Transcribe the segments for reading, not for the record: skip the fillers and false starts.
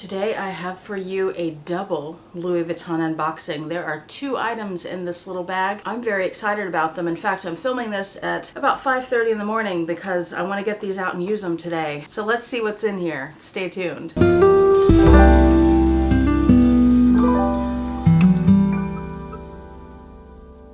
Today I have for you a double Louis Vuitton unboxing. There are two items in this little bag. I'm very excited about them. In fact, I'm filming this at about 5:30 in the morning because I want to get these out and use them today. So let's see what's in here. Stay tuned.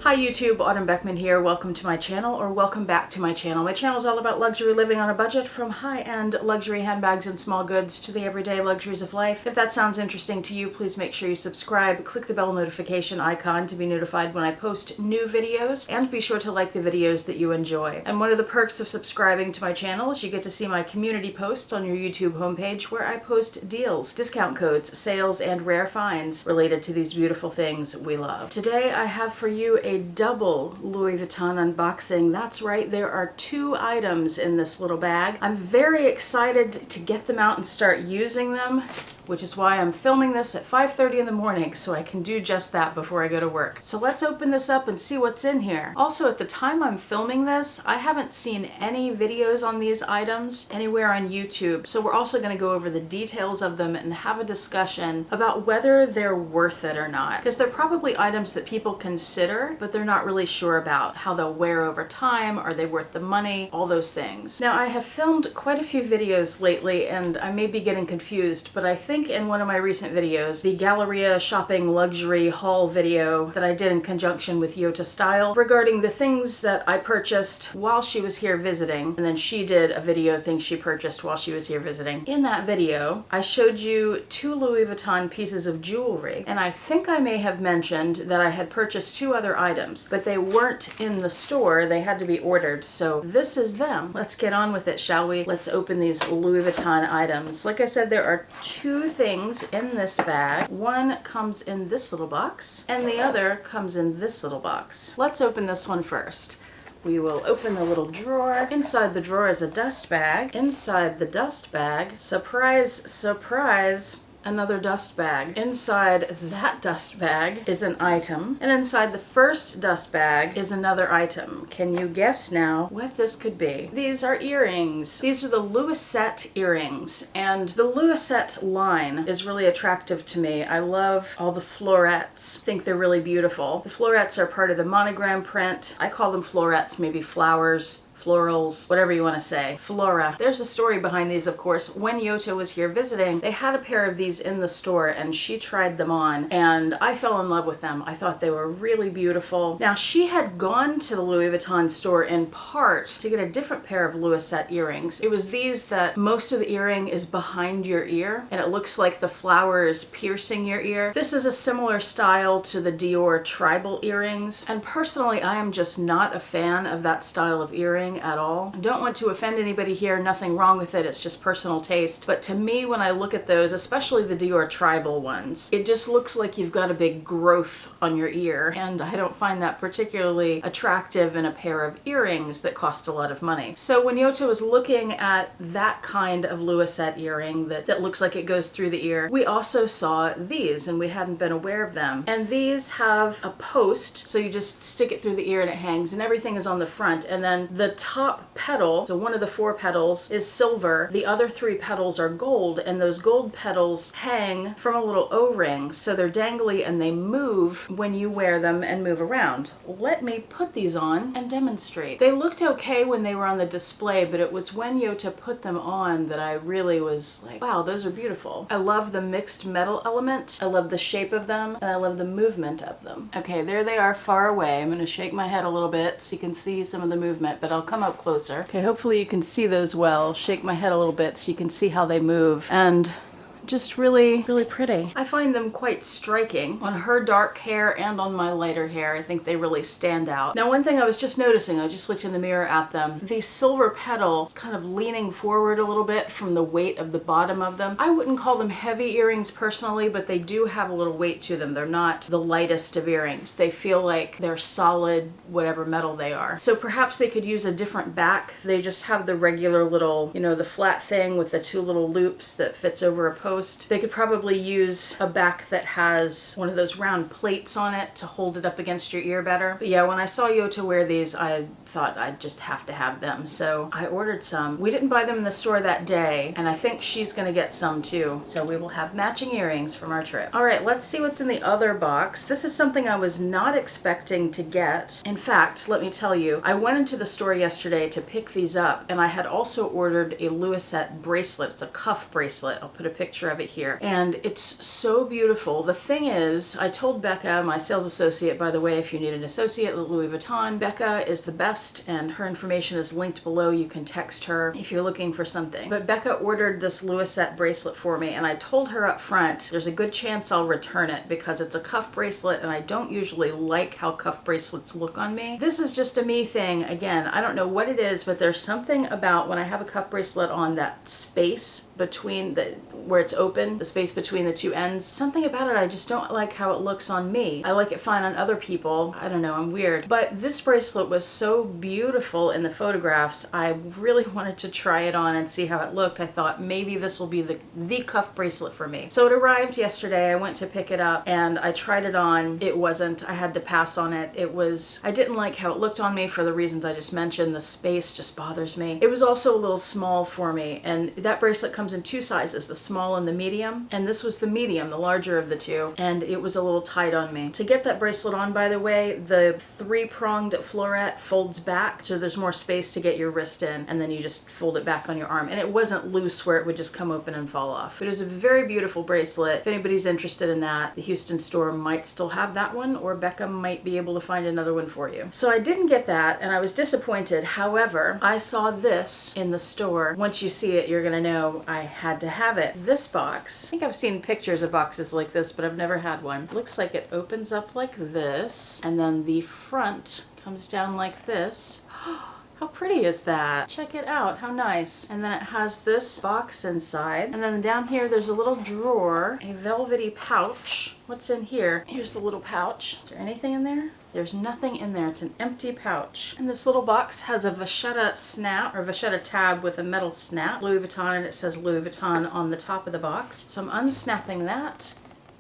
Hi YouTube, Autumn Beckman here. Welcome to my channel, or welcome back to my channel. My channel is all about luxury living on a budget, from high-end luxury handbags and small goods to the everyday luxuries of life. If that sounds interesting to you, please make sure you subscribe, click the bell notification icon to be notified when I post new videos, and be sure to like the videos that you enjoy. And one of the perks of subscribing to my channel is you get to see my community post on your YouTube homepage where I post deals, discount codes, sales, and rare finds related to these beautiful things we love. Today I have for you a double Louis Vuitton unboxing. That's right, there are two items in this little bag. I'm very excited to get them out and start using them, which is why I'm filming this at 5:30 in the morning so I can do just that before I go to work. So let's open this up and see what's in here. Also, at the time I'm filming this, I haven't seen any videos on these items anywhere on YouTube. So we're also going to go over the details of them and have a discussion about whether they're worth it or not. Because they're probably items that people consider, but they're not really sure about how they'll wear over time. Are they worth the money? All those things. Now, I have filmed quite a few videos lately and I may be getting confused, but I think in one of my recent videos, the Galleria shopping luxury haul video that I did in conjunction with Yota Style regarding the things that I purchased while she was here visiting, and then she did a video of things she purchased while she was here visiting. In that video, I showed you two Louis Vuitton pieces of jewelry, and I think I may have mentioned that I had purchased two other items, but they weren't in the store. They had to be ordered, so this is them. Let's get on with it, shall we? Let's open these Louis Vuitton items. Like I said, there are two things in this bag. One comes in this little box, and the other comes in this little box. Let's open this one first. We will open the little drawer. Inside the drawer is a dust bag. Inside the dust bag, surprise, surprise, another dust bag. Inside that dust bag is an item, and inside the first dust bag is another item. Can you guess now what this could be? These are earrings. These are the Louisette earrings, and the Louisette line is really attractive to me. I love all the florets. I think they're really beautiful. The florets are part of the monogram print. I call them florets, maybe flowers, florals, whatever you want to say. Flora. There's a story behind these, of course. When Yota was here visiting, they had a pair of these in the store and she tried them on and I fell in love with them. I thought they were really beautiful. Now, she had gone to the Louis Vuitton store in part to get a different pair of Louisette earrings. It was these that most of the earring is behind your ear and it looks like the flower is piercing your ear. This is a similar style to the Dior tribal earrings, and personally I am just not a fan of that style of earring at all. I don't want to offend anybody here, nothing wrong with it, it's just personal taste. But to me, when I look at those, especially the Dior tribal ones, it just looks like you've got a big growth on your ear, and I don't find that particularly attractive in a pair of earrings that cost a lot of money. So when Yota was looking at that kind of Louisette earring that looks like it goes through the ear, we also saw these and we hadn't been aware of them. And these have a post, so you just stick it through the ear and it hangs, and everything is on the front, and then the top petal, so one of the four petals, is silver. The other three petals are gold, and those gold petals hang from a little O-ring, so they're dangly and they move when you wear them and move around. Let me put these on and demonstrate. They looked okay when they were on the display, but it was when Yota put them on that I really was like, wow, those are beautiful. I love the mixed metal element, I love the shape of them, and I love the movement of them. Okay, there they are far away. I'm going to shake my head a little bit so you can see some of the movement, but I'll come up closer. Okay, hopefully you can see those well. Shake my head a little bit so you can see how they move. And just really, really pretty. I find them quite striking on her dark hair and on my lighter hair. I think they really stand out. Now, one thing I was just noticing, I just looked in the mirror at them, the silver petal is kind of leaning forward a little bit from the weight of the bottom of them. I wouldn't call them heavy earrings personally, but they do have a little weight to them. They're not the lightest of earrings. They feel like they're solid, whatever metal they are. So perhaps they could use a different back. They just have the regular little, you know, the flat thing with the two little loops that fits over a post. post. They could probably use a back that has one of those round plates on it to hold it up against your ear better. But yeah, when I saw Yota wear these, I thought I'd just have to have them. So I ordered some. We didn't buy them in the store that day, and I think she's gonna get some too. So we will have matching earrings from our trip. All right, let's see what's in the other box. This is something I was not expecting to get. In fact, let me tell you, I went into the store yesterday to pick these up, and I had also ordered a Louisette bracelet. It's a cuff bracelet. I'll put a picture of it here. And it's so beautiful. The thing is, I told Becca, my sales associate, by the way, if you need an associate at Louis Vuitton, Becca is the best, and her information is linked below. You can text her if you're looking for something. But Becca ordered this Louisette bracelet for me, and I told her up front, there's a good chance I'll return it because it's a cuff bracelet, and I don't usually like how cuff bracelets look on me. This is just a me thing. Again, I don't know what it is, but there's something about when I have a cuff bracelet on, that space between where it's open, the space between the two ends. Something about it, I just don't like how it looks on me. I like it fine on other people. I don't know, I'm weird. But this bracelet was so beautiful in the photographs. I really wanted to try it on and see how it looked. I thought maybe this will be the cuff bracelet for me. So it arrived yesterday. I went to pick it up and I tried it on. It wasn't. I had to pass on it. I didn't like how it looked on me for the reasons I just mentioned. The space just bothers me. It was also a little small for me, and that bracelet comes in two sizes, the small and the medium, and this was the medium, the larger of the two, and it was a little tight on me. To get that bracelet on, by the way, the three-pronged floret folds back, so there's more space to get your wrist in, and then you just fold it back on your arm, and it wasn't loose where it would just come open and fall off. But it was a very beautiful bracelet. If anybody's interested in that, the Houston store might still have that one, or Becca might be able to find another one for you. So I didn't get that, and I was disappointed. However, I saw this in the store. Once you see it, you're gonna know I had to have it. This box, I think I've seen pictures of boxes like this, but I've never had one. Looks like it opens up like this, and then the front comes down like this. How pretty is that? Check it out, how nice. And then it has this box inside. And then down here there's a little drawer, a velvety pouch. What's in here? Here's the little pouch. Is there anything in there? There's nothing in there. It's an empty pouch. And this little box has a vachetta snap, or vachetta tab with a metal snap. Louis Vuitton, and it says Louis Vuitton on the top of the box. So I'm unsnapping that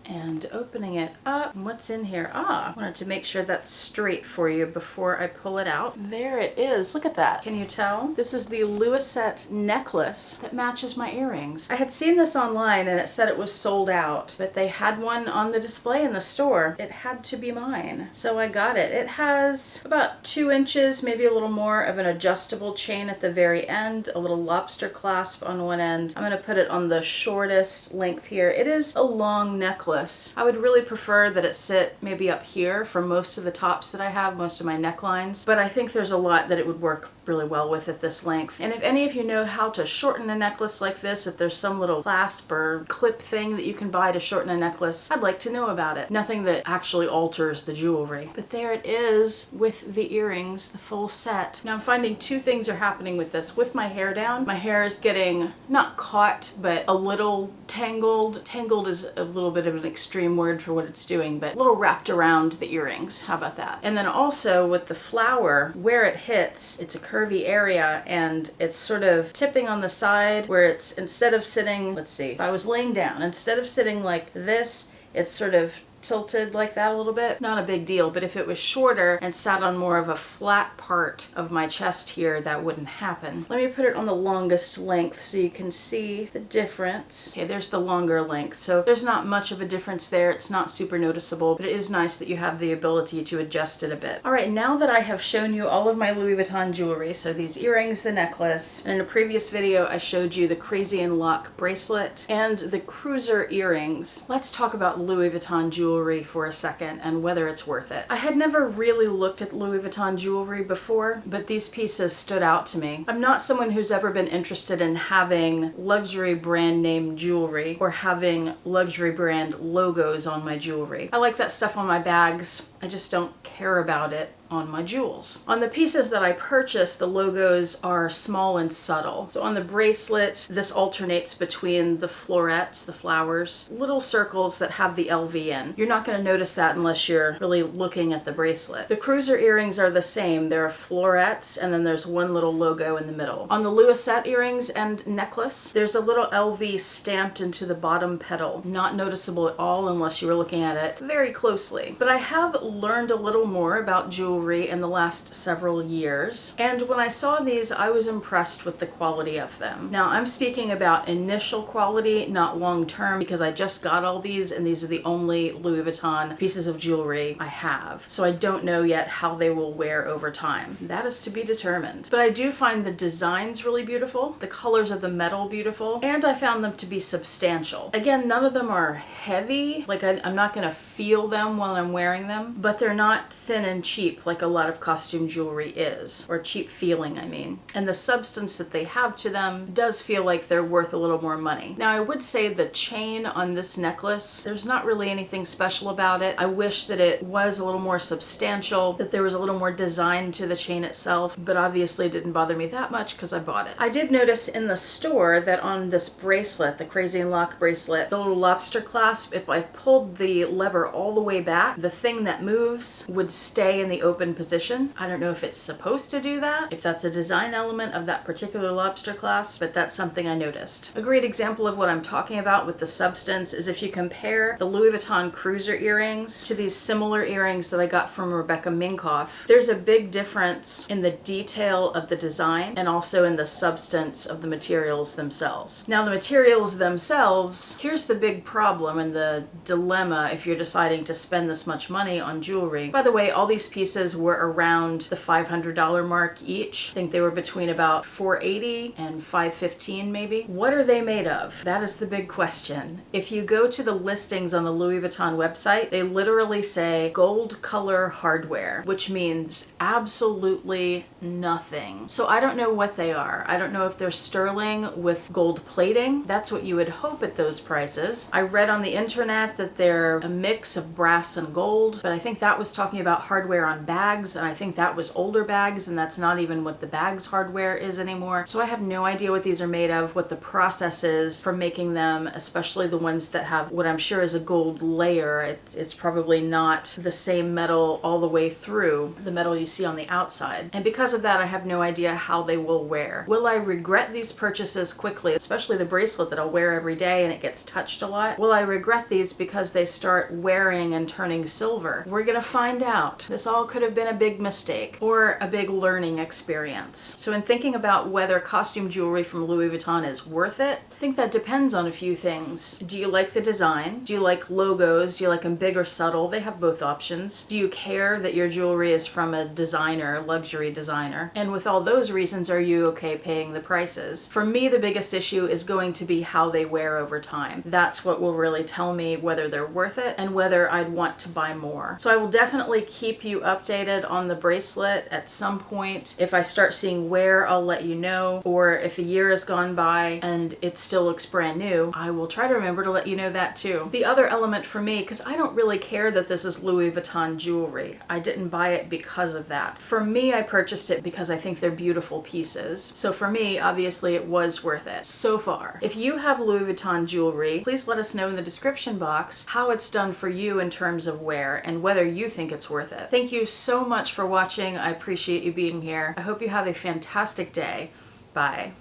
and opening it up. What's in here? I wanted to make sure that's straight for you before I pull it out. There it is. Look at that. Can you tell? This is the Louisette necklace that matches my earrings. I had seen this online and it said it was sold out, but they had one on the display in the store. It had to be mine. So I got it. It has about 2 inches, maybe a little more, of an adjustable chain at the very end, a little lobster clasp on one end. I'm going to put it on the shortest length here. It is a long necklace. I would really prefer that it sit maybe up here for most of the tops that I have, most of my necklines, but I think there's a lot that it would work really well with at this length. And if any of you know how to shorten a necklace like this, if there's some little clasp or clip thing that you can buy to shorten a necklace, I'd like to know about it. Nothing that actually alters the jewelry. But there it is with the earrings, the full set. Now I'm finding 2 things are happening with this. With my hair down, my hair is getting not caught, but a little tangled. Tangled is a little bit of an extreme word for what it's doing, but a little wrapped around the earrings. How about that? And then also with the flower, where it hits, it's a curvy area and it's sort of tipping on the side where it's, instead of sitting, let's see, if I was laying down, instead of sitting like this, it's sort of tilted like that a little bit. Not a big deal, but if it was shorter and sat on more of a flat part of my chest here, that wouldn't happen. Let me put it on the longest length so you can see the difference. Okay, there's the longer length. So there's not much of a difference there. It's not super noticeable, but it is nice that you have the ability to adjust it a bit. All right, now that I have shown you all of my Louis Vuitton jewelry, so these earrings, the necklace, and in a previous video I showed you the Crazy in Luck bracelet and the cruiser earrings, let's talk about Louis Vuitton jewelry for a second and whether it's worth it. I had never really looked at Louis Vuitton jewelry before, but these pieces stood out to me. I'm not someone who's ever been interested in having luxury brand name jewelry or having luxury brand logos on my jewelry. I like that stuff on my bags. I just don't care about it on my jewels. On the pieces that I purchased, the logos are small and subtle. So on the bracelet, this alternates between the florets, the flowers, little circles that have the LV in. You're not going to notice that unless you're really looking at the bracelet. The cruiser earrings are the same. They're florets, and then there's one little logo in the middle. On the Louisette earrings and necklace, there's a little LV stamped into the bottom petal. Not noticeable at all unless you were looking at it very closely. But I have learned a little more about jewelry in the last several years, and when I saw these, I was impressed with the quality of them. Now, I'm speaking about initial quality, not long-term, because I just got all these, and these are the only Louis Vuitton pieces of jewelry I have. So I don't know yet how they will wear over time. That is to be determined. But I do find the designs really beautiful, the colors of the metal beautiful, and I found them to be substantial. Again, none of them are heavy, like I'm not gonna feel them while I'm wearing them, but they're not thin and cheap like a lot of costume jewelry is, or cheap feeling, I mean. And the substance that they have to them does feel like they're worth a little more money. Now, I would say the chain on this necklace, there's not really anything special about it. I wish that it was a little more substantial, that there was a little more design to the chain itself, but obviously it didn't bother me that much because I bought it. I did notice in the store that on this bracelet, the Crazy and Lock bracelet, the little lobster clasp, if I pulled the lever all the way back, the thing that moves would stay in the open position. I don't know if it's supposed to do that, if that's a design element of that particular lobster clasp, but that's something I noticed. A great example of what I'm talking about with the substance is if you compare the Louis Vuitton cruiser earrings to these similar earrings that I got from Rebecca Minkoff, there's a big difference in the detail of the design and also in the substance of the materials themselves. Now, the materials themselves, here's the big problem and the dilemma if you're deciding to spend this much money on jewelry. By the way, all these pieces were around the $500 mark each. I think they were between about $480 and $515 maybe. What are they made of? That is the big question. If you go to the listings on the Louis Vuitton website, they literally say gold color hardware, which means absolutely nothing. So I don't know what they are. I don't know if they're sterling with gold plating. That's what you would hope at those prices. I read on the internet that they're a mix of brass and gold, but I think that was talking about hardware on bags, and I think that was older bags, and that's not even what the bag's hardware is anymore. So I have no idea what these are made of, what the process is for making them, especially the ones that have what I'm sure is a gold layer. It's probably not the same metal all the way through, the metal you see on the outside. And because of that, I have no idea how they will wear. Will I regret these purchases quickly, especially the bracelet that I'll wear every day and it gets touched a lot? Will I regret these because they start wearing and turning silver? We're gonna find out. This all could have been a big mistake or a big learning experience. So in thinking about whether costume jewelry from Louis Vuitton is worth it, I think that depends on a few things. Do you like the design? Do you like logos? Do you like them big or subtle? They have both options. Do you care that your jewelry is from a designer, luxury designer? And with all those reasons, are you okay paying the prices? For me, the biggest issue is going to be how they wear over time. That's what will really tell me whether they're worth it and whether I'd want to buy more. So I will definitely keep you updated on the bracelet at some point. If I start seeing wear, I'll let you know. Or if a year has gone by and it still looks brand new, I will try to remember to let you know that too. The other element for me, because I don't really care that this is Louis Vuitton jewelry. I didn't buy it because of that. For me, I purchased it because I think they're beautiful pieces. So for me, obviously it was worth it so far. If you have Louis Vuitton jewelry, please let us know in the description box how it's done for you in terms of wear and whether you think it's worth it. Thank you so much for watching. I appreciate you being here. I hope you have a fantastic day. Bye.